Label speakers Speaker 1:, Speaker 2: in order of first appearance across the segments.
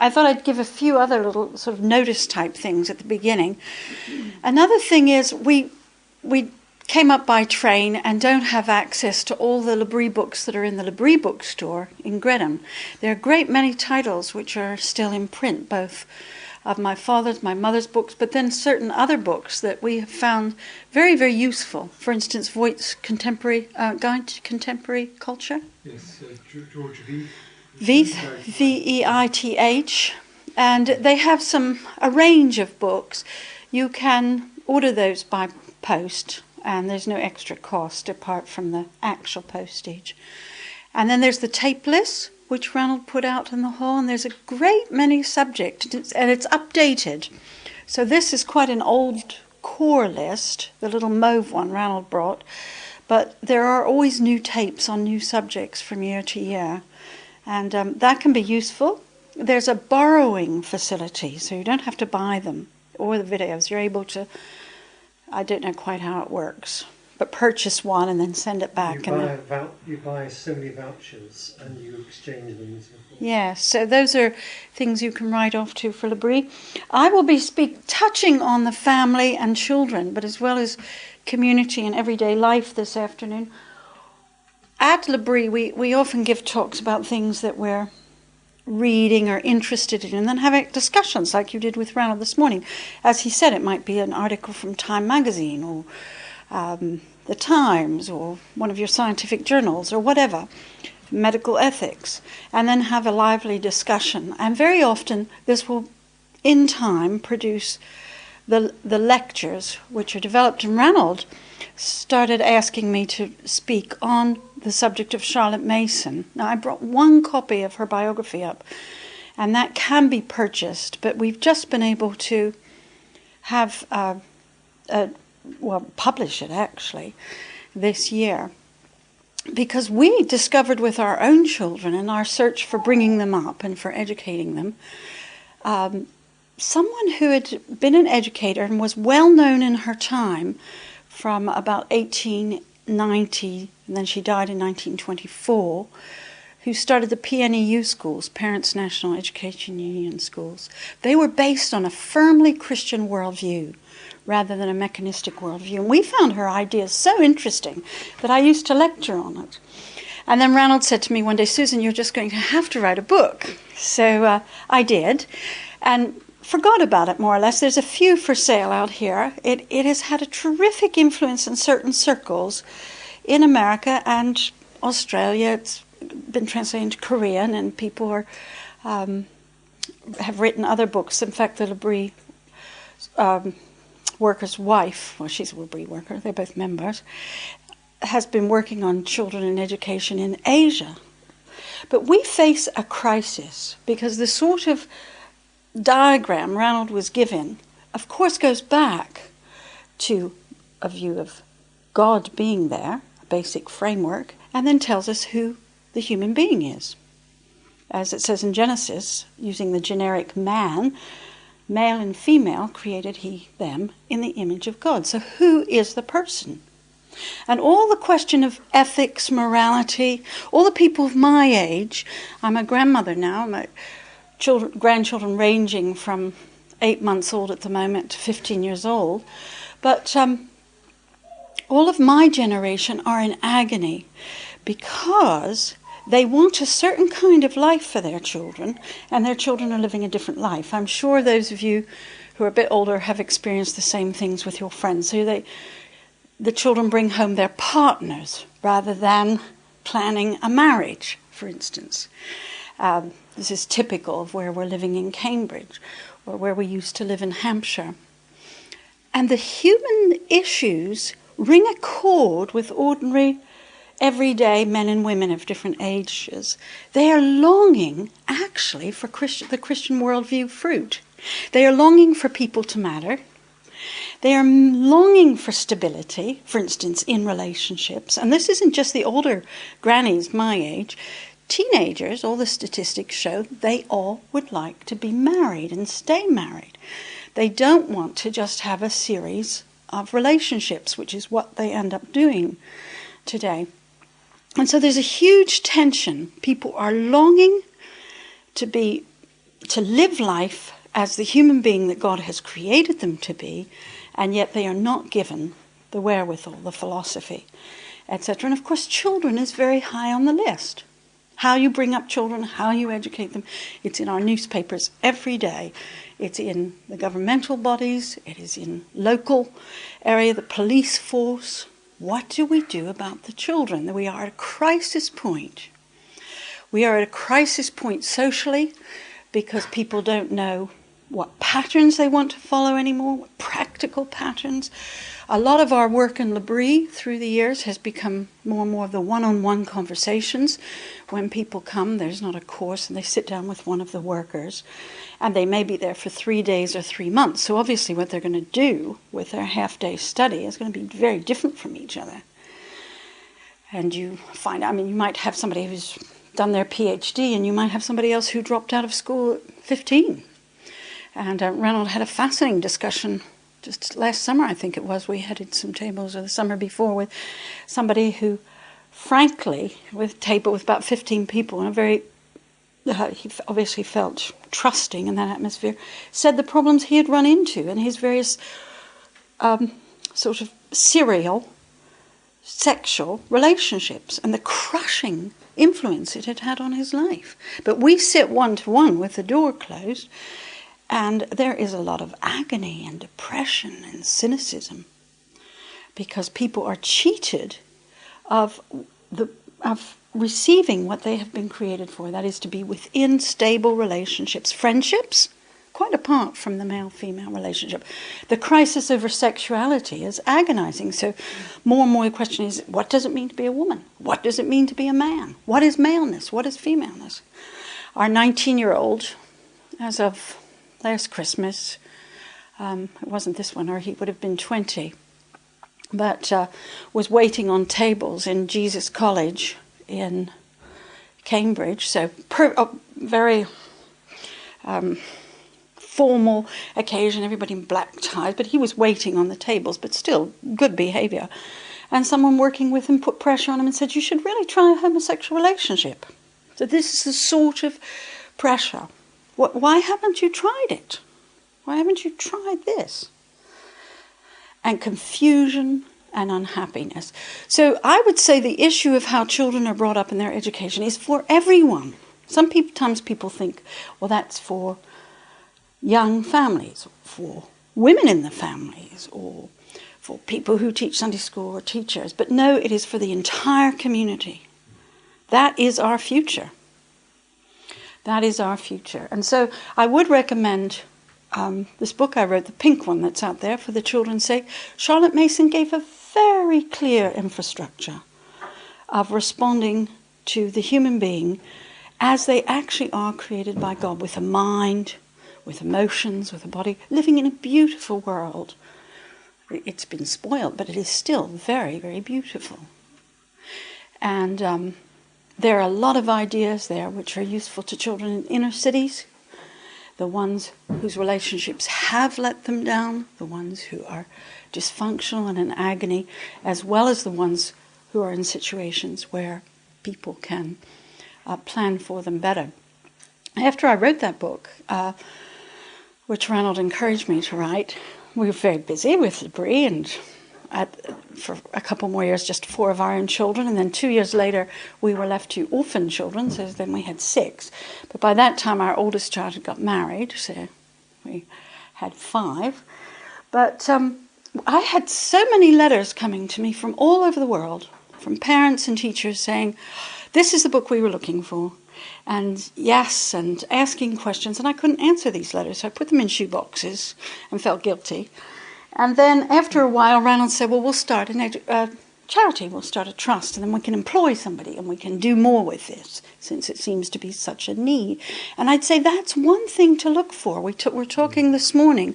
Speaker 1: I thought I'd give a few other little sort of notice type things at the beginning. Another thing is we came up by train and don't have access to all the L'Abri books that are in the L'Abri bookstore in Greenham. There are a great many titles which are still in print, both of my father's, my mother's books, but then certain other books that we have found very, very useful. For instance, Voigt's Guide to Contemporary Culture.
Speaker 2: Yes, George Veith.
Speaker 1: Veith, Veith, and they have a range of books. You can order those by post, and there's no extra cost apart from the actual postage. And then there's the tape list, which Ranald put out in the hall, and there's a great many subjects, and it's updated. So this is quite an old core list, the little mauve one Ranald brought, but there are always new tapes on new subjects from year to year, and that can be useful. There's a borrowing facility, so you don't have to buy them, or the videos. You're able to, I don't know quite how it works, but purchase one and then send it back.
Speaker 3: You buy so many vouchers and you exchange them and so forth.
Speaker 1: Yeah, so those are things you can write off to for L'Abri. I will be touching on the family and children, but as well as community and everyday life this afternoon. At L'Abri, we often give talks about things that we're reading or interested in, and then have discussions like you did with Ranald this morning. As he said, it might be an article from Time magazine or the Times or one of your scientific journals or whatever, medical ethics, and then have a lively discussion. And very often this will, in time, produce the lectures which are developed. And Ranald started asking me to speak on the subject of Charlotte Mason. Now, I brought one copy of her biography up, and that can be purchased, but we've just been able to have publish it actually this year, because we discovered with our own children in our search for bringing them up and for educating them, someone who had been an educator and was well known in her time from about 1890, and then she died in 1924, who started the PNEU schools, Parents National Education Union schools. They were based on a firmly Christian worldview rather than a mechanistic worldview. And we found her ideas so interesting that I used to lecture on it. And then Ranald said to me one day, Susan, you're just going to have to write a book. So I did, and forgot about it more or less. There's a few for sale out here. It has had a terrific influence in certain circles in America and Australia. It's been translated into Korean, and people have written other books. In fact, the L'Abri worker's wife, well, she's a L'Abri worker, they're both members, has been working on children and education in Asia. But we face a crisis because the sort of diagram Ranald was given, of course, goes back to a view of God being there, a basic framework, and then tells us who the human being is. As it says in Genesis, using the generic man, male and female created he, them, in the image of God. So who is the person? And all the question of ethics, morality, all the people of my age, I'm a grandmother now, my grandchildren ranging from 8 months old at the moment to 15 years old, but all of my generation are in agony because they want a certain kind of life for their children, and their children are living a different life. I'm sure those of you who are a bit older have experienced the same things with your friends. So the children bring home their partners rather than planning a marriage, for instance. This is typical of where we're living in Cambridge or where we used to live in Hampshire. And the human issues ring a chord with ordinary, everyday men and women of different ages. They are longing, actually, for the Christian worldview fruit. They are longing for people to matter. They are longing for stability, for instance, in relationships. And this isn't just the older grannies my age. Teenagers, all the statistics show, they all would like to be married and stay married. They don't want to just have a series of relationships, which is what they end up doing today. And so there's a huge tension. People are longing to be to live life as the human being that God has created them to be, and yet they are not given the wherewithal, the philosophy, etc. And of course, children is very high on the list. How you bring up children, how you educate them. It's in our newspapers every day. It's in the governmental bodies. It is in local area, the police force. What do we do about the children? We are at a crisis point. We are at a crisis point socially because people don't know what patterns they want to follow anymore, what practical patterns. A lot of our work in L'Abri through the years has become more and more of the one-on-one conversations. When people come, there's not a course, and they sit down with one of the workers, and they may be there for 3 days or 3 months. So obviously what they're going to do with their half-day study is going to be very different from each other. And you find, you might have somebody who's done their PhD, and you might have somebody else who dropped out of school at 15. And Ranald had a fascinating discussion just last summer, I think it was. We headed some tables, or the summer before, with somebody who, frankly, with a table with about 15 people, and he obviously felt trusting in that atmosphere, said the problems he had run into in his various sort of serial sexual relationships and the crushing influence it had had on his life. But we sit one-to-one with the door closed, and there is a lot of agony and depression and cynicism because people are cheated of receiving what they have been created for. That is to be within stable relationships, friendships, quite apart from the male-female relationship. The crisis over sexuality is agonizing. So more and more the question is, what does it mean to be a woman? What does it mean to be a man? What is maleness? What is femaleness? Our 19-year-old, as of last Christmas, it wasn't this one, or he would have been 20, but was waiting on tables in Jesus College in Cambridge. So very formal occasion, everybody in black ties, but he was waiting on the tables, but still good behavior. And someone working with him put pressure on him and said, you should really try a homosexual relationship. So this is the sort of pressure. Why haven't you tried it? Why haven't you tried this? And confusion and unhappiness. So I would say the issue of how children are brought up in their education is for everyone. Sometimes people think, well, that's for young families, or for women in the families, or for people who teach Sunday school or teachers. But no, it is for the entire community. That is our future. That is our future. And so I would recommend this book I wrote, the pink one that's out there, for the children's sake. Charlotte Mason gave a very clear infrastructure of responding to the human being as they actually are created by God, with a mind, with emotions, with a body, living in a beautiful world. It's been spoiled, but it is still very, very beautiful. And there are a lot of ideas there which are useful to children in inner cities, the ones whose relationships have let them down, the ones who are dysfunctional and in agony, as well as the ones who are in situations where people can plan for them better. After I wrote that book, which Ranald encouraged me to write, we were very busy with L'Abri, and for a couple more years, just 4 of our own children, and then 2 years later, we were left to orphan children, so then we had 6. But by that time, our oldest child had got married, so we had 5. But I had so many letters coming to me from all over the world, from parents and teachers saying, this is the book we were looking for, and yes, and asking questions, and I couldn't answer these letters, so I put them in shoeboxes and felt guilty. And then after a while, Ranald said, well, we'll start a charity, we'll start a trust, and then we can employ somebody, and we can do more with this, since it seems to be such a need. And I'd say that's one thing to look for. We're talking this morning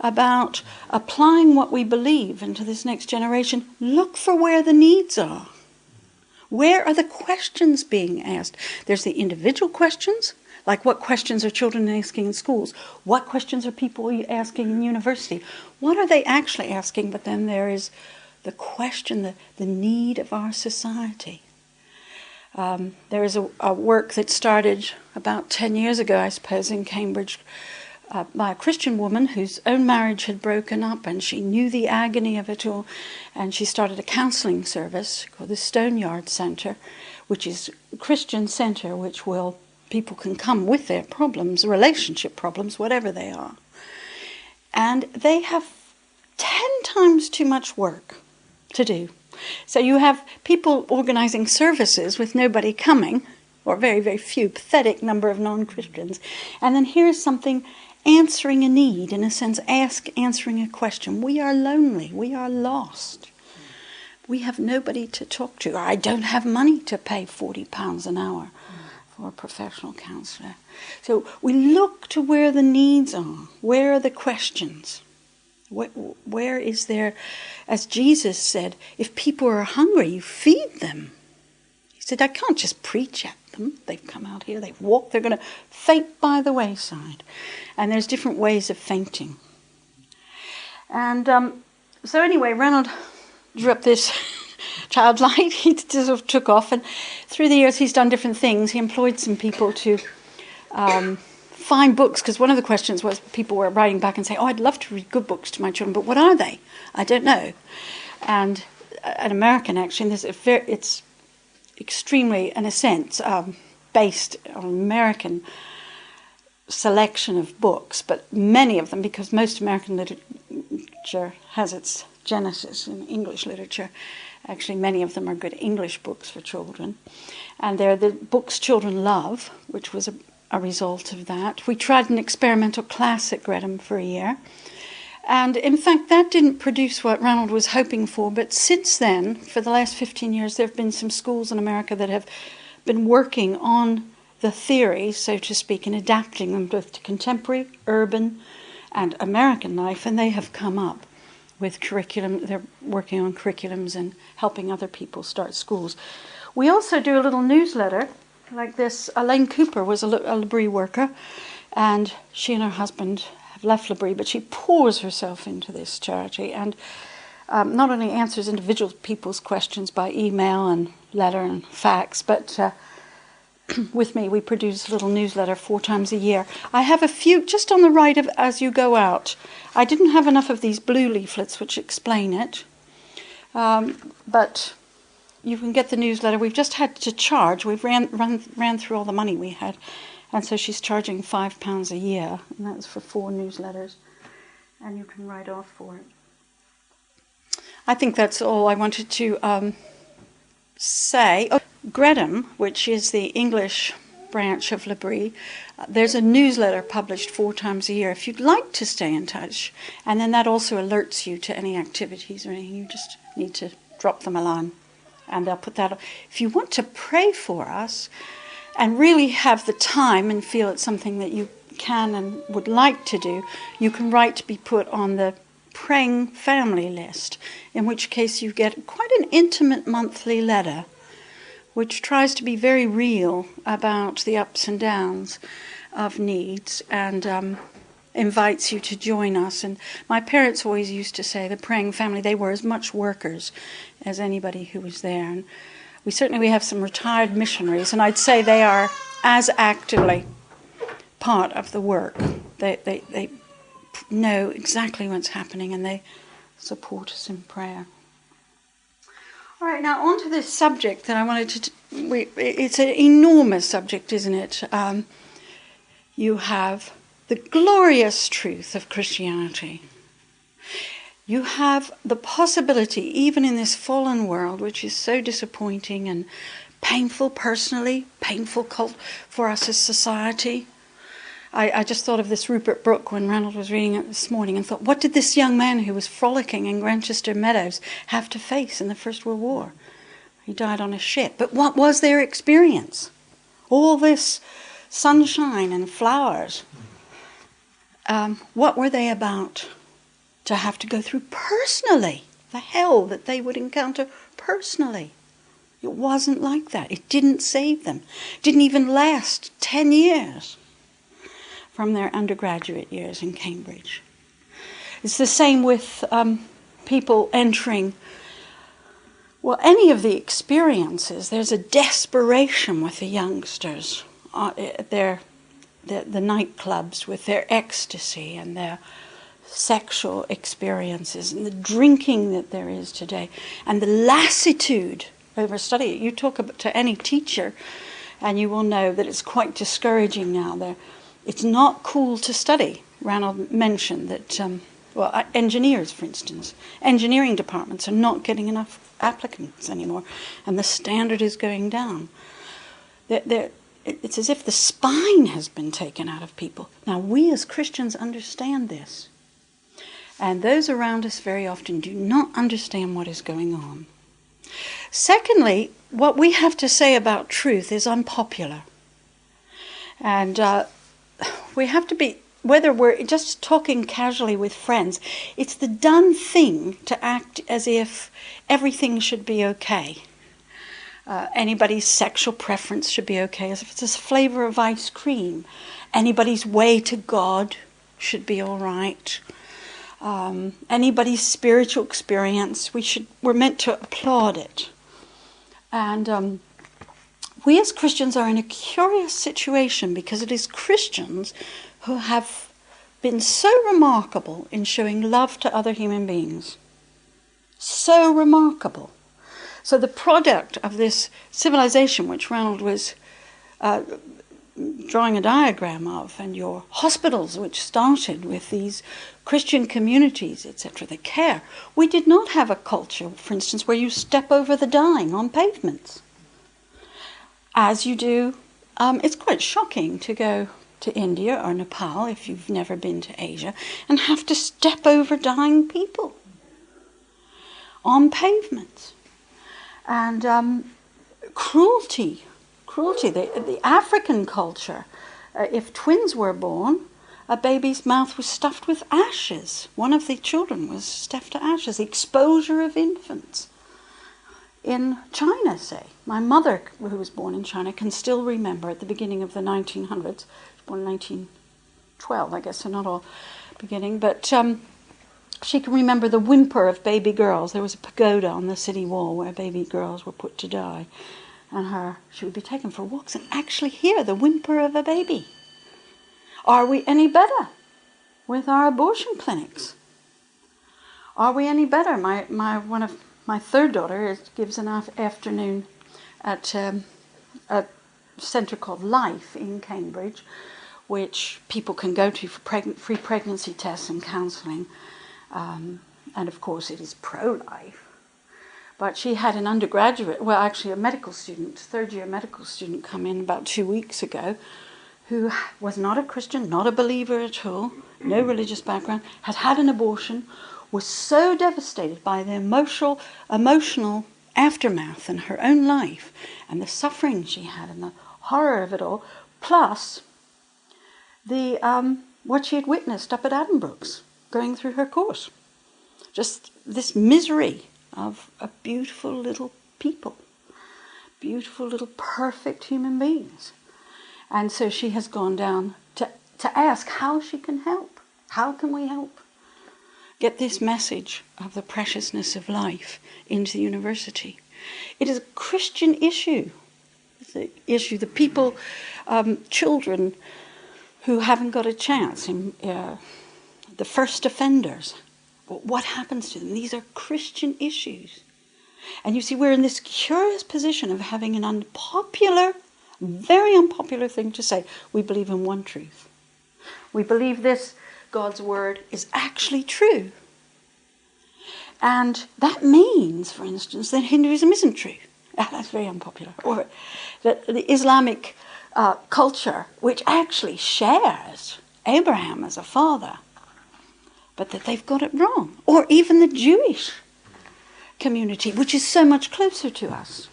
Speaker 1: about applying what we believe into this next generation. Look for where the needs are. Where are the questions being asked? There's the individual questions, like what questions are children asking in schools? What questions are people asking in university? What are they actually asking? But then there is the question, the need of our society. There is a work that started about 10 years ago, I suppose, in Cambridge by a Christian woman whose own marriage had broken up, and she knew the agony of it all, and she started a counselling service called the Stoneyard Centre, which is a Christian centre which people can come with their problems, relationship problems, whatever they are. And they have 10 times too much work to do. So you have people organising services with nobody coming, or very, very few, pathetic number of non-Christians. And then here's something answering a need, in a sense, answering a question. We are lonely. We are lost. We have nobody to talk to. I don't have money to pay £40 an hour for a professional counsellor. So we look to where the needs are. Where are the questions? Where is there, as Jesus said, if people are hungry, you feed them. He said, I can't just preach at them. They've come out here, they've walked, they're going to faint by the wayside. And there's different ways of fainting. And so anyway, Ranald drew up this child light. He sort of took off, and through the years he's done different things. He employed some people to find books, because one of the questions was people were writing back and saying, I'd love to read good books to my children, but what are they? I don't know. And an American, actually, it's extremely, in a sense, based on American selection of books, but many of them, because most American literature has its genesis in English literature, actually many of them are good English books for children. And they're the books children love, which was a result of that. We tried an experimental class at Gresham for a year. And in fact, that didn't produce what Ranald was hoping for. But since then, for the last 15 years, there have been some schools in America that have been working on the theory, so to speak, and adapting them both to contemporary, urban, and American life. And they have come up with curriculum. They're working on curriculums and helping other people start schools. We also do a little newsletter like this. Elaine Cooper was a L'Abri worker, and she and her husband have left L'Abri, but she pours herself into this charity and not only answers individual people's questions by email and letter and fax, but with me we produce a little newsletter 4 times a year. I have a few just on the right of as you go out. I didn't have enough of these blue leaflets which explain it, but you can get the newsletter. We've just had to charge. We've ran through all the money we had, and so she's charging £5 a year, and that's for 4 newsletters, and you can write off for it. I think that's all I wanted to say. Gresham, which is the English branch of L'Abri, there's a newsletter published 4 times a year if you'd like to stay in touch, and then that also alerts you to any activities or anything. You just need to drop them a line, and they'll put that on. If you want to pray for us and really have the time and feel it's something that you can and would like to do, you can write to be put on the praying family list, in which case you get quite an intimate monthly letter which tries to be very real about the ups and downs of needs, and invites you to join us. And my parents always used to say the praying family, they were as much workers as anybody who was there. And we have some retired missionaries, and I'd say they are as actively part of the work. They know exactly what's happening, and they support us in prayer. All right, now on to this subject that I wanted to... it's an enormous subject, isn't it? You have the glorious truth of Christianity. You have the possibility, even in this fallen world, which is so disappointing and painful personally, painful for us as society. I just thought of this Rupert Brooke when Ranald was reading it this morning, and thought, what did this young man who was frolicking in Grantchester Meadows have to face in the First World War? He died on a ship. But what was their experience? All this sunshine and flowers. What were they about to have to go through personally? The hell that they would encounter personally. It wasn't like that. It didn't save them. It didn't even last 10 years from their undergraduate years in Cambridge. It's the same with people entering well, any of the experiences, there's a desperation with the youngsters, the nightclubs with their ecstasy and their sexual experiences and the drinking that there is today and the lassitude over study. You talk to any teacher and you will know that it's quite discouraging now. It's not cool to study. Ranald mentioned that, engineers, for instance, engineering departments are not getting enough applicants anymore, and the standard is going down. It's as if the spine has been taken out of people. Now, we as Christians understand this, and those around us very often do not understand what is going on. Secondly, what we have to say about truth is unpopular. And we have to be, whether we're just talking casually with friends, it's the done thing to act as if everything should be okay. Anybody's sexual preference should be okay, as if it's a flavor of ice cream. Anybody's way to God should be all right. Anybody's spiritual experience, we're meant to applaud it. And we as Christians are in a curious situation because it is Christians who have been so remarkable in showing love to other human beings. So remarkable. So the product of this civilization, which Ranald was drawing a diagram of, and your hospitals, which started with these Christian communities, etc., that care. We did not have a culture, for instance, where you step over the dying on pavements. As you do, it's quite shocking to go to India or Nepal, if you've never been to Asia, and have to step over dying people on pavements. And cruelty, the African culture, if twins were born, a baby's mouth was stuffed with ashes. One of the children was stuffed to ashes. The exposure of infants. In China, say, my mother, who was born in China, can still remember at the beginning of the 1900s, born in 1912, I guess, so not all beginning, but she can remember the whimper of baby girls. There was a pagoda on the city wall where baby girls were put to die. And she would be taken for walks and actually hear the whimper of a baby. Are we any better with our abortion clinics? Are we any better? One of my third daughter gives an afternoon at a centre called Life in Cambridge, which people can go to for free pregnancy tests and counselling. And of course it is pro-life. But she had an undergraduate, a medical student, third-year medical student, come in about 2 weeks ago, who was not a Christian, not a believer at all, no religious background, had had an abortion, was so devastated by the emotional aftermath in her own life and the suffering she had and the horror of it all, plus the what she had witnessed up at Addenbrooke's going through her course. Just this misery of a beautiful little people, beautiful little perfect human beings. And so she has gone down to ask how she can help. How can we help get this message of the preciousness of life into the university? It is a Christian issue. It's the issue, the people, children who haven't got a chance, the first offenders. What happens to them? These are Christian issues. And you see, we're in this curious position of having an unpopular, very unpopular thing to say. We believe in one truth. We believe this, God's word, is actually true. And that means, for instance, that Hinduism isn't true. That's very unpopular. Or that the Islamic culture, which actually shares Abraham as a father, but that they've got it wrong. Or even the Jewish community, which is so much closer to us.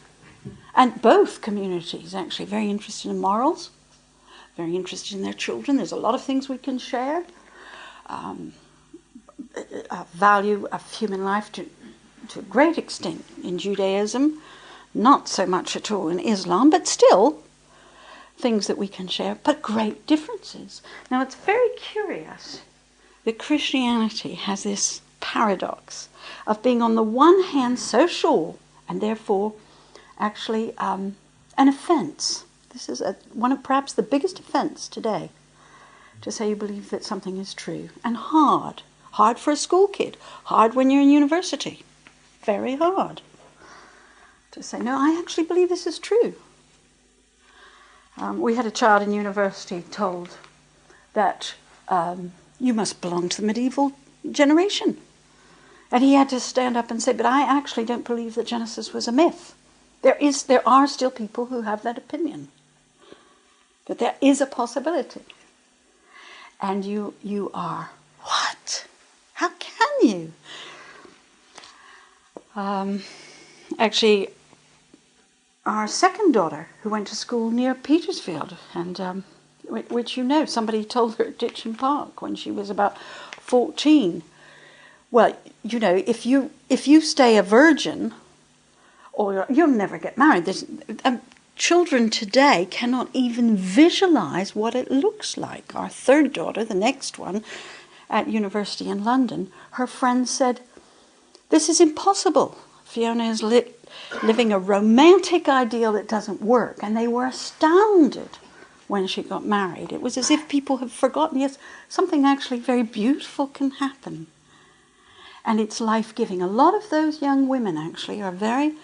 Speaker 1: And both communities actually very interested in morals, very interested in their children. There's a lot of things we can share. A value of human life to a great extent in Judaism, not so much at all in Islam, but still things that we can share, but great differences. Now it's very curious that Christianity has this paradox of being on the one hand so sure and therefore actually an offence. This is one of perhaps the biggest offence today, to say you believe that something is true. And hard. Hard for a school kid. Hard when you're in university. Very hard. To say, no, I actually believe this is true. We had a child in university told that you must belong to the medieval generation. And he had to stand up and say, but I actually don't believe that Genesis was a myth. There are still people who have that opinion. But there is a possibility. And you are, what? How can you? Actually, our second daughter, who went to school near Petersfield, and which you know, somebody told her at Ditcham Park when she was about 14. Well, you know, if you stay a virgin, or you'll never get married. Children today cannot even visualize what it looks like. Our third daughter, the next one, at university in London, her friends said, this is impossible. Fiona is living a romantic ideal that doesn't work. And they were astounded when she got married. It was as if people have forgotten, yes, something actually very beautiful can happen. And it's life-giving. A lot of those young women actually are very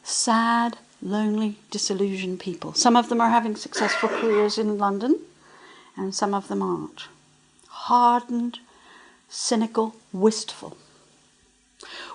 Speaker 1: sad, lonely, disillusioned people. Some of them are having successful careers in London, and some of them aren't. Hardened, cynical, wistful.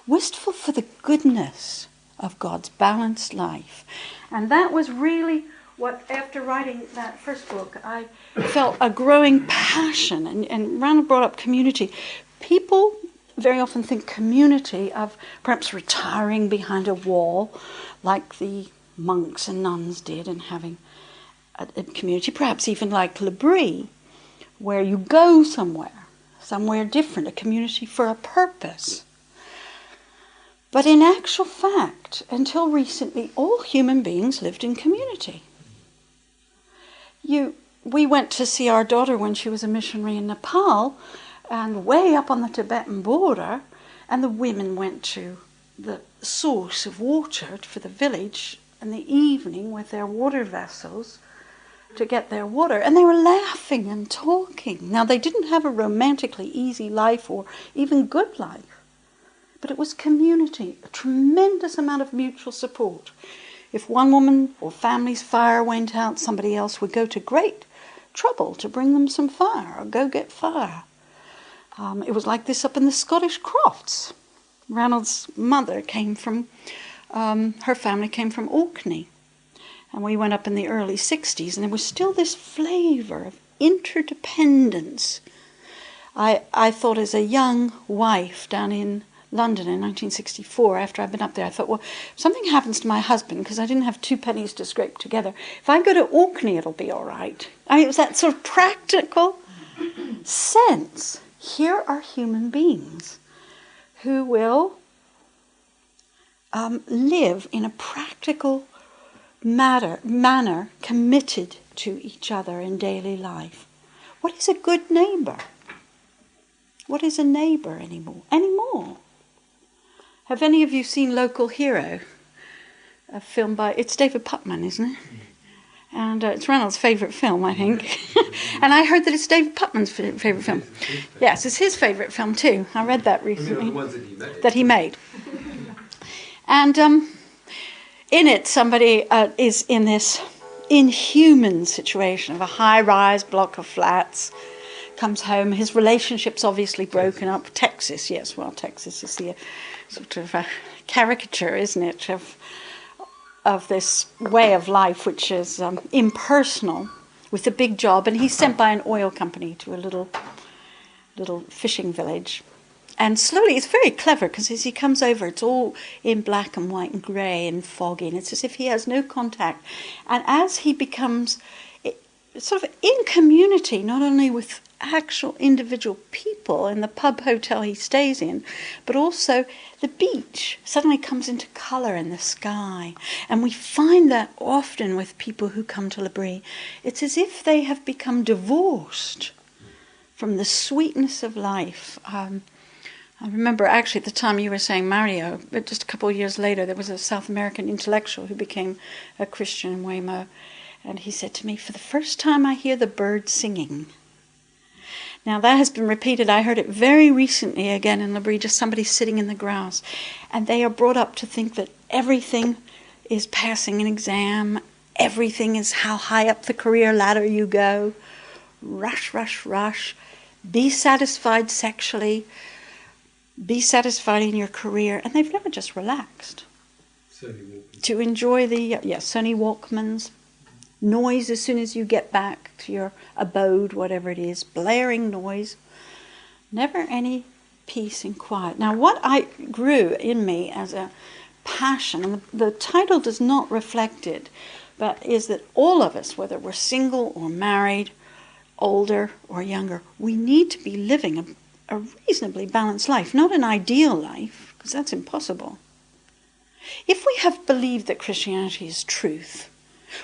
Speaker 1: Wistful for the goodness of God's balanced life. And that was really what, after writing that first book, I felt a growing passion. And Randall brought up community. People very often think community of perhaps retiring behind a wall, like the monks and nuns did, and having a community, perhaps even like L'Abri, where you go somewhere different, a community for a purpose. But in actual fact, until recently, all human beings lived in community. We went to see our daughter when she was a missionary in Nepal, and way up on the Tibetan border, and the women went to the source of water for the village in the evening with their water vessels to get their water. And they were laughing and talking. Now, they didn't have a romantically easy life or even good life. But it was community, a tremendous amount of mutual support. If one woman or family's fire went out, somebody else would go to great trouble to bring them some fire or go get fire. It was like this up in the Scottish Crofts. Ranald's mother came from, her family came from Orkney. And we went up in the early 60s, and there was still this flavour of interdependence. I thought as a young wife down in London in 1964, after I'd been up there, I thought, well, if something happens to my husband, because I didn't have 2 pennies to scrape together, if I go to Orkney, it'll be all right. I mean, it was that sort of practical sense. Here are human beings who will live in a practical manner committed to each other in daily life. What is a good neighbour? What is a neighbour anymore? Have any of you seen Local Hero? A film by, it's David Putman, isn't it? And it's Reynolds' favourite film, I think. And I heard that it's David Putman's favourite film. Yes, it's his favourite film too. I read that recently.
Speaker 2: The ones
Speaker 1: that he made. And in it, somebody is in this inhuman situation of a high-rise block of flats, comes home, his relationship's obviously broken up. Texas, yes, well, Texas is the sort of a caricature, isn't it, of this way of life which is impersonal, with a big job, and he's sent by an oil company to a little fishing village. And slowly, it's very clever, because as he comes over, it's all in black and white and grey and foggy, and it's as if he has no contact. And as he becomes sort of in community, not only with actual individual people in the pub hotel he stays in, but also the beach suddenly comes into colour in the sky. And we find that often with people who come to L'Abri. It's as if they have become divorced from the sweetness of life. I remember actually at the time you were saying Mario, but just a couple of years later, there was a South American intellectual who became a Christian in Weymouth, and he said to me, "For the first time I hear the birds singing." Now that has been repeated. I heard it very recently again in L'Abri, just somebody sitting in the grass, and they are brought up to think that everything is passing an exam, everything is how high up the career ladder you go, rush, rush, rush, be satisfied sexually, be satisfied in your career, and they've never just relaxed. To enjoy the Sony Walkmans, noise as soon as you get back to your abode, whatever it is, blaring noise, never any peace and quiet. Now what I grew in me as a passion, and the title does not reflect it, but is that all of us, whether we're single or married, older or younger, we need to be living a reasonably balanced life, not an ideal life, because that's impossible. If we have believed that Christianity is truth,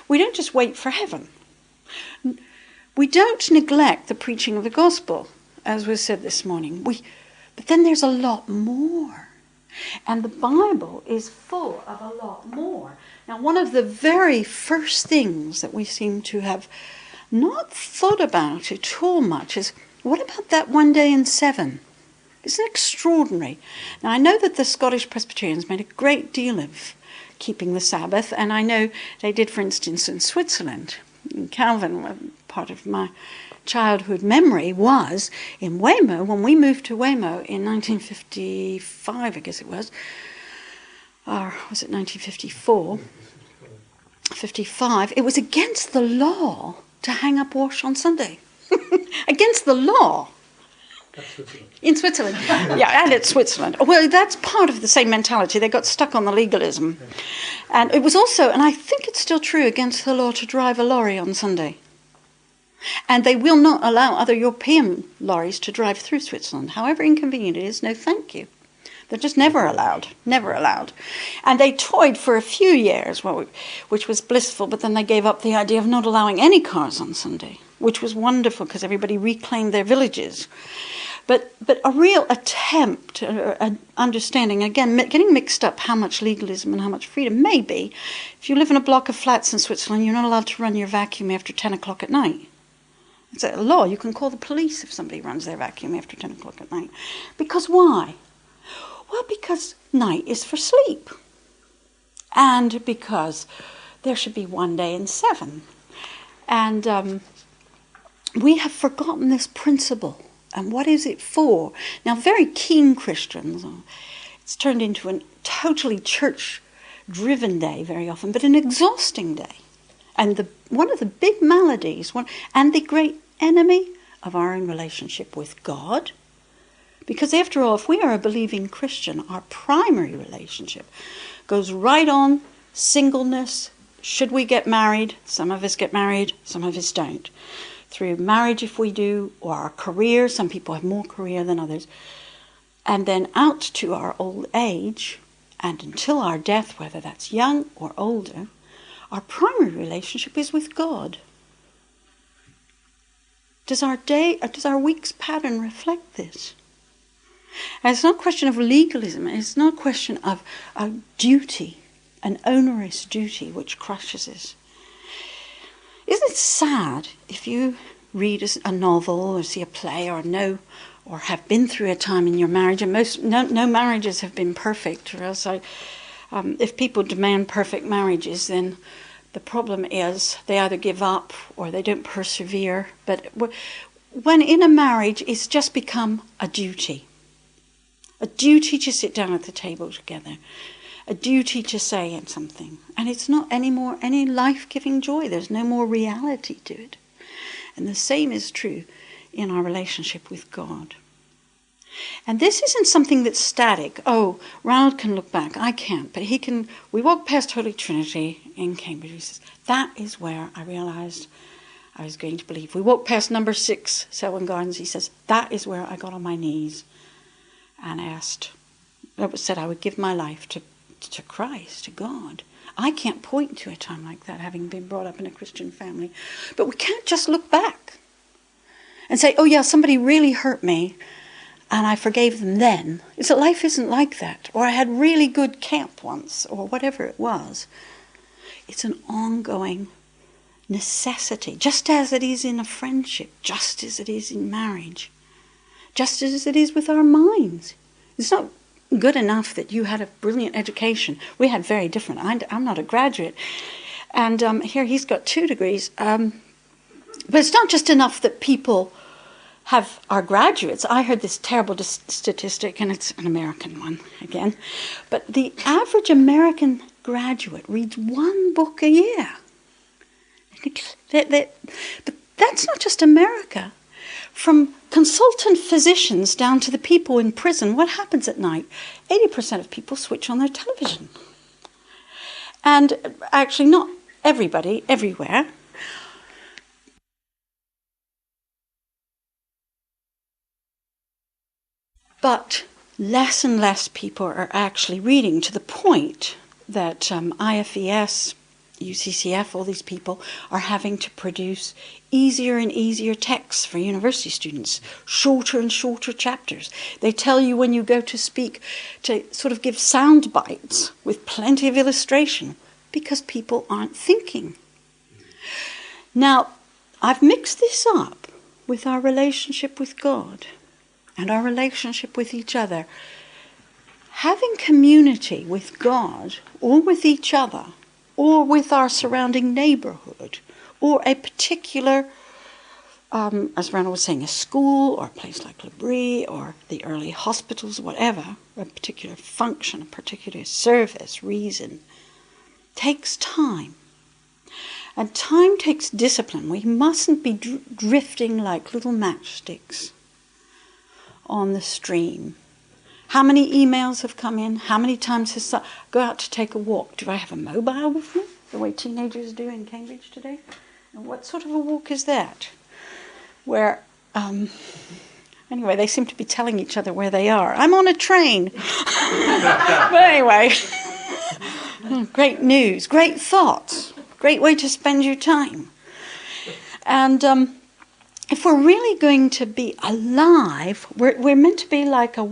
Speaker 1: we don't just wait for heaven. We don't neglect the preaching of the gospel, as was said this morning. But then there's a lot more. And the Bible is full of a lot more. Now, one of the very first things that we seem to have not thought about at all much is, what about that 1 day in 7? Isn't it extraordinary? Now, I know that the Scottish Presbyterians made a great deal of keeping the Sabbath, and I know they did, for instance, in Switzerland. In Calvin, part of my childhood memory was in Weymouth, when we moved to Weymouth in 1955, I guess it was, or was it 1954? 55. It was against the law to hang up wash on Sunday. Against the law. In Switzerland. Yeah, and it's Switzerland. Well, that's part of the same mentality. They got stuck on the legalism. And it was also, and I think it's still true, against the law to drive a lorry on Sunday. And they will not allow other European lorries to drive through Switzerland. However inconvenient it is, no thank you. They're just never allowed, never allowed. And they toyed for a few years, which was blissful, but then they gave up the idea of not allowing any cars on Sunday, which was wonderful because everybody reclaimed their villages. But a real attempt, understanding, again, getting mixed up how much legalism and how much freedom. Maybe, if you live in a block of flats in Switzerland, you're not allowed to run your vacuum after 10 o'clock at night. It's a law. You can call the police if somebody runs their vacuum after 10 o'clock at night. Because why? Well, because night is for sleep. And because there should be 1 day in 7. And we have forgotten this principle. And what is it for? Now, very keen Christians, it's turned into a totally church-driven day very often, but an exhausting day. And one of the big maladies, and the great enemy of our own relationship with God, because after all, if we are a believing Christian, our primary relationship goes right on singleness. Should we get married? Some of us get married, some of us don't. Through marriage, if we do, or our career. Some people have more career than others. And then out to our old age, and until our death, whether that's young or older, our primary relationship is with God. Does our week's pattern reflect this? And it's not a question of legalism. It's not a question of a duty, an onerous duty which crushes us. Isn't it sad if you read a novel or see a play or have been through a time in your marriage, and no marriages have been perfect, or else if people demand perfect marriages, then the problem is they either give up or they don't persevere. But when in a marriage, it's just become a duty to sit down at the table together, a duty to say something. And it's not anymore any life-giving joy. There's no more reality to it. And the same is true in our relationship with God. And this isn't something that's static. Oh, Ronald can look back. I can't. But he can. We walked past Holy Trinity in Cambridge. He says, that is where I realized I was going to believe. We walked past number 6, Selwyn Gardens. He says, that is where I got on my knees and said I would give my life to Christ, to God. I can't point to a time like that, having been brought up in a Christian family. But we can't just look back and say, oh yeah, somebody really hurt me. and I forgave them then. It's that life isn't like that. Or I had really good camp once, or whatever it was. It's an ongoing necessity, just as it is in a friendship, just as it is in marriage, just as it is with our minds. It's not good enough that you had a brilliant education. We had very different. I'm not a graduate. And here he's got 2 degrees. But it's not just enough that people are graduates. I heard this terrible statistic, and it's an American one again. But the average American graduate reads 1 book a year. But that's not just America. From consultant physicians down to the people in prison, what happens at night? 80% of people switch on their television. And actually not everybody, everywhere. But less and less people are actually reading, to the point that IFES, UCCF, all these people are having to produce easier and easier texts for university students, shorter and shorter chapters. They tell you when you go to speak to sort of give sound bites with plenty of illustration, because people aren't thinking. Now, I've mixed this up with our relationship with God and our relationship with each other. Having community with God or with each other, or with our surrounding neighborhood, or a particular, as Rana was saying, a school, or a place like L'Abri, or the early hospitals, whatever, a particular function, a particular service, reason, takes time. And time takes discipline. We mustn't be drifting like little matchsticks on the stream. How many emails have come in? How many times has go out to take a walk? Do I have a mobile with me, the way teenagers do in Cambridge today? And what sort of a walk is that? Where, anyway, they seem to be telling each other where they are. I'm on a train. But anyway, great news, great thoughts, great way to spend your time. And if we're really going to be alive, we're meant to be like a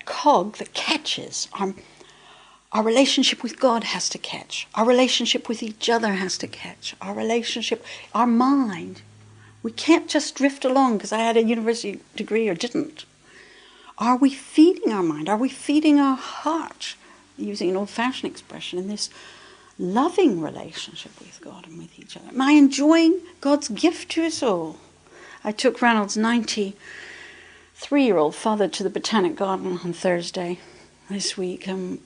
Speaker 1: cog that catches. Our relationship with God has to catch. Our relationship with each other has to catch. Our relationship, our mind. We can't just drift along because I had a university degree or didn't. Are we feeding our mind? Are we feeding our heart, using an old-fashioned expression, in this loving relationship with God and with each other? Am I enjoying God's gift to us all? I took Ranald's 93-year-old father to the Botanic Garden on Thursday this week, and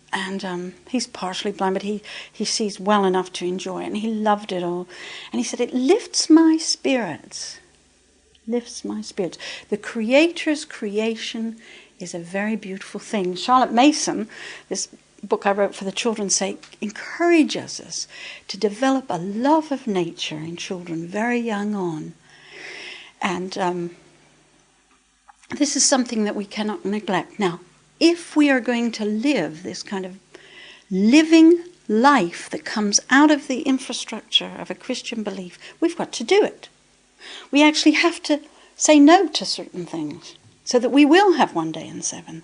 Speaker 1: he's partially blind, but he sees well enough to enjoy it, and he loved it all. And he said, it lifts my spirits. Lifts my spirits. The Creator's creation is a very beautiful thing. Charlotte Mason, this book I wrote for the children's sake, encourages us to develop a love of nature in children very young on. And this is something that we cannot neglect. Now, if we are going to live this kind of living life that comes out of the infrastructure of a Christian belief, we've got to do it. We actually have to say no to certain things so that we will have one day in 7.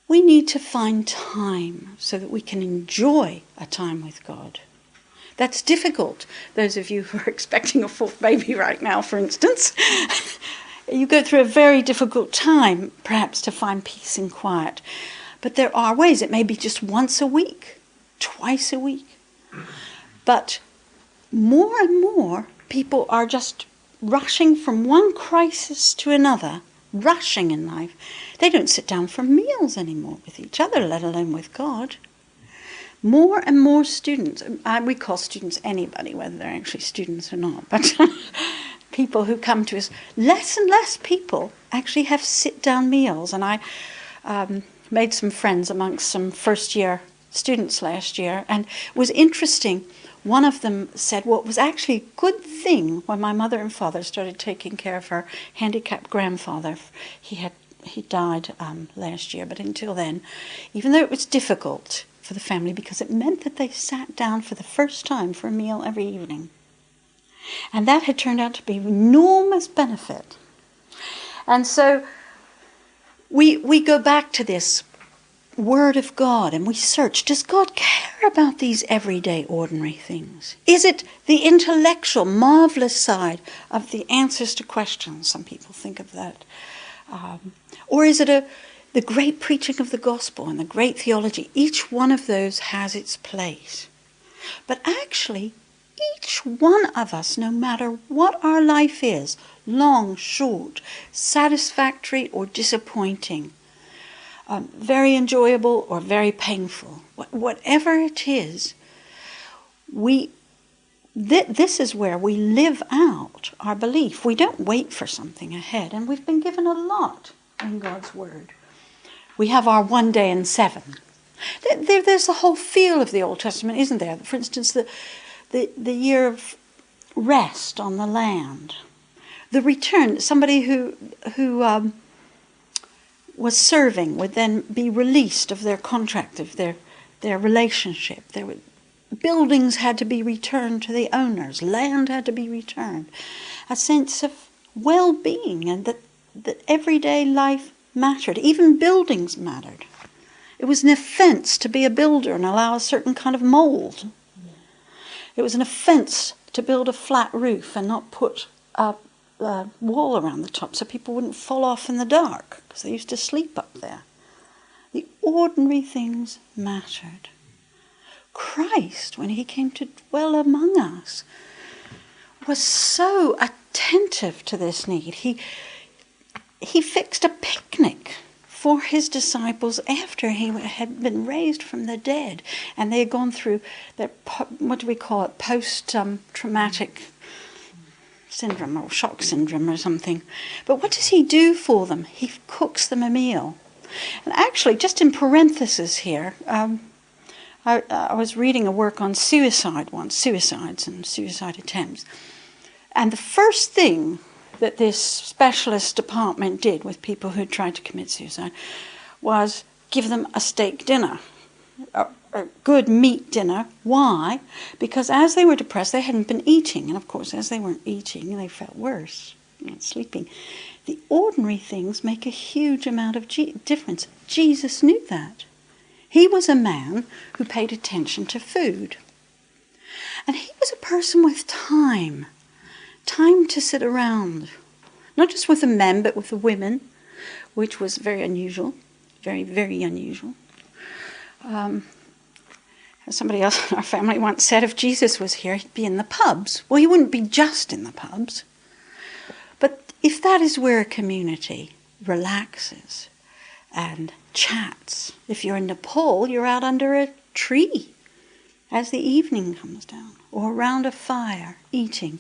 Speaker 1: We need to find time so that we can enjoy a time with God. That's difficult. Those of you who are expecting a 4th baby right now, for instance, you go through a very difficult time, perhaps, to find peace and quiet. But there are ways. It may be just once a week, twice a week. But more and more people are just rushing from one crisis to another, rushing in life. They don't sit down for meals anymore with each other, let alone with God. More and more students, we call students anybody, whether they're actually students or not, but people who come to us, less and less people actually have sit-down meals. And I made some friends amongst some first-year students last year, and it was interesting. One of them said, well, it was actually a good thing when my mother and father started taking care of her handicapped grandfather. He died last year, but until then, even though it was difficult for the family, because it meant that they sat down for the first time for a meal every evening. And that had turned out to be of enormous benefit. And so we go back to this Word of God and we search, does God care about these everyday, ordinary things? Is it the intellectual, marvelous side of the answers to questions? Some people think of that. Or is it the great preaching of the gospel and the great theology? Each one of those has its place. But actually, each one of us, no matter what our life is, long, short, satisfactory or disappointing, very enjoyable or very painful, whatever it is, this is where we live out our belief. We don't wait for something ahead, and we've been given a lot in God's Word. We have our 1 day in 7. There's the whole feel of the Old Testament, isn't there? For instance, the year of rest on the land, the return. Somebody who was serving would then be released of their contract, of their relationship. Buildings had to be returned to the owners. Land had to be returned. A sense of well-being, and that everyday life mattered. Even buildings mattered. It was an offence to be a builder and allow a certain kind of mould. It was an offence to build a flat roof and not put a wall around the top so people wouldn't fall off in the dark, because they used to sleep up there. The ordinary things mattered. Christ, when he came to dwell among us, was so attentive to this need. He fixed a picnic for his disciples after he had been raised from the dead, and they had gone through their, what do we call it, post-traumatic syndrome or shock syndrome or something. But what does he do for them? He cooks them a meal. And actually, just in parenthesis here, I was reading a work on suicide once, suicides and suicide attempts. And the first thing that this specialist department did with people who tried to commit suicide was give them a steak dinner, a good meat dinner. Why? Because as they were depressed, they hadn't been eating. And of course, as they weren't eating, they felt worse, not sleeping. The ordinary things make a huge amount of difference. Jesus knew that. He was a man who paid attention to food. And he was a person with time to sit around, not just with the men, but with the women, which was very unusual, very, very unusual. Somebody else in our family once said if Jesus was here, he'd be in the pubs. Well, he wouldn't be just in the pubs. But if that is where a community relaxes and chats, if you're in Nepal, you're out under a tree as the evening comes down, or around a fire, eating.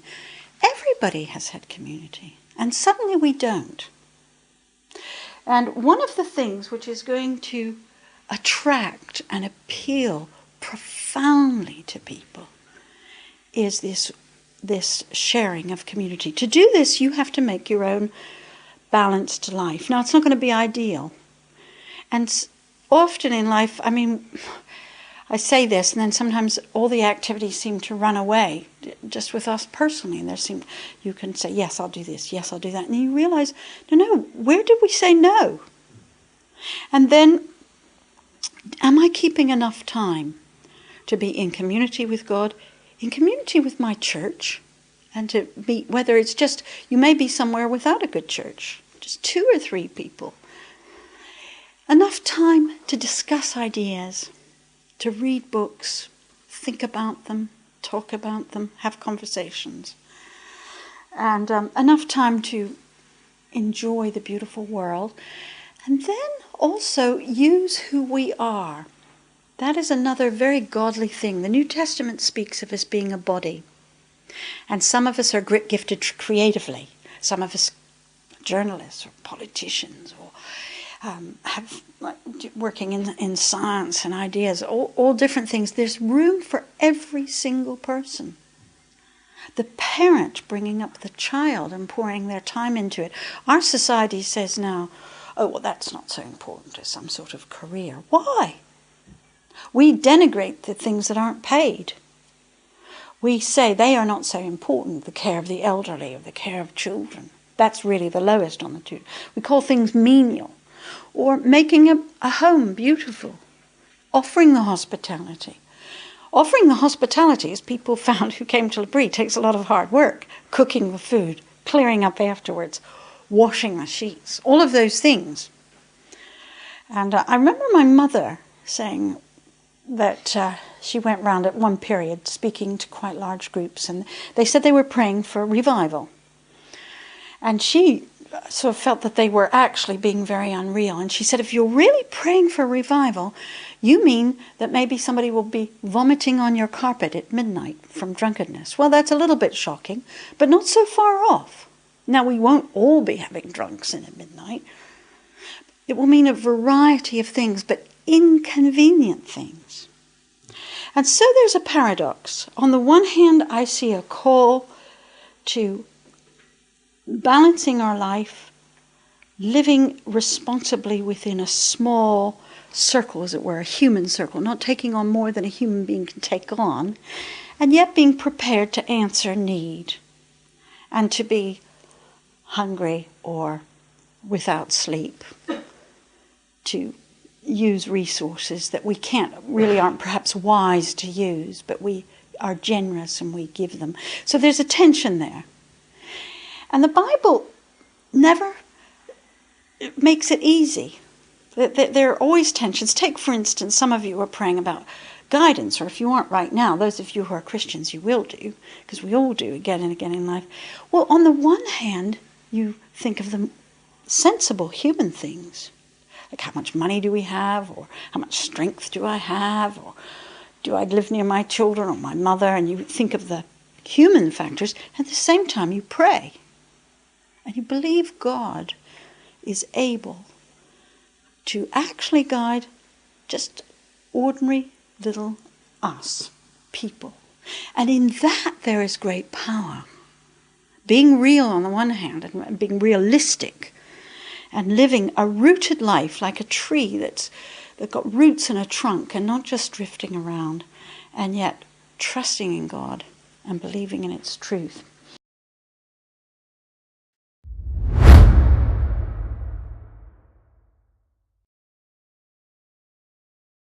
Speaker 1: Everybody has had community, and suddenly we don't. And one of the things which is going to attract and appeal profoundly to people is this sharing of community. To do this, you have to make your own balanced life. Now, it's not going to be ideal. And often in life, I mean, I say this, and then sometimes all the activities seem to run away, just with us personally. And you can say, yes, I'll do this, yes, I'll do that. And you realize, no, where did we say no? And then, am I keeping enough time to be in community with God, in community with my church, and to be, whether it's just, you may be somewhere without a good church, just 2 or 3 people. Enough time to discuss ideas, to read books, think about them, talk about them, have conversations. And enough time to enjoy the beautiful world. And then also use who we are. That is another very godly thing. The New Testament speaks of us being a body. And some of us are gifted creatively. Some of us are journalists or politicians or have working in science and ideas, all different things. There's room for every single person. The parent bringing up the child and pouring their time into it. Our society says now, oh, well, that's not so important as some sort of career. Why? We denigrate the things that aren't paid. We say they are not so important, the care of the elderly or the care of children. That's really the lowest on the two. We call things menial. or making a home beautiful, offering the hospitality. Offering the hospitality, as people found who came to L'Abri, takes a lot of hard work. Cooking the food, clearing up afterwards, washing the sheets, all of those things. And I remember my mother saying that she went round at one period speaking to quite large groups, and they said they were praying for revival. And she sort of felt that they were actually being very unreal. And she said, if you're really praying for revival, you mean that maybe somebody will be vomiting on your carpet at midnight from drunkenness. Well, that's a little bit shocking, but not so far off. Now, we won't all be having drunks in at midnight. It will mean a variety of things, but inconvenient things. And so there's a paradox. On the one hand, I see a call to balancing our life, living responsibly within a small circle, as it were, a human circle, not taking on more than a human being can take on, and yet being prepared to answer need and to be hungry or without sleep, to use resources that we aren't perhaps wise to use, but we are generous and we give them. So there's a tension there. And the Bible never makes it easy. There are always tensions. Take, for instance, some of you are praying about guidance, or if you aren't right now, those of you who are Christians, you will do, because we all do again and again in life. Well, on the one hand, you think of the sensible human things, like how much money do we have, or how much strength do I have, or do I live near my children or my mother, and you think of the human factors. At the same time, you pray. And you believe God is able to actually guide just ordinary little us, people. And in that there is great power. Being real on the one hand and being realistic and living a rooted life like a tree that's got roots and a trunk and not just drifting around, and yet trusting in God and believing in its truth.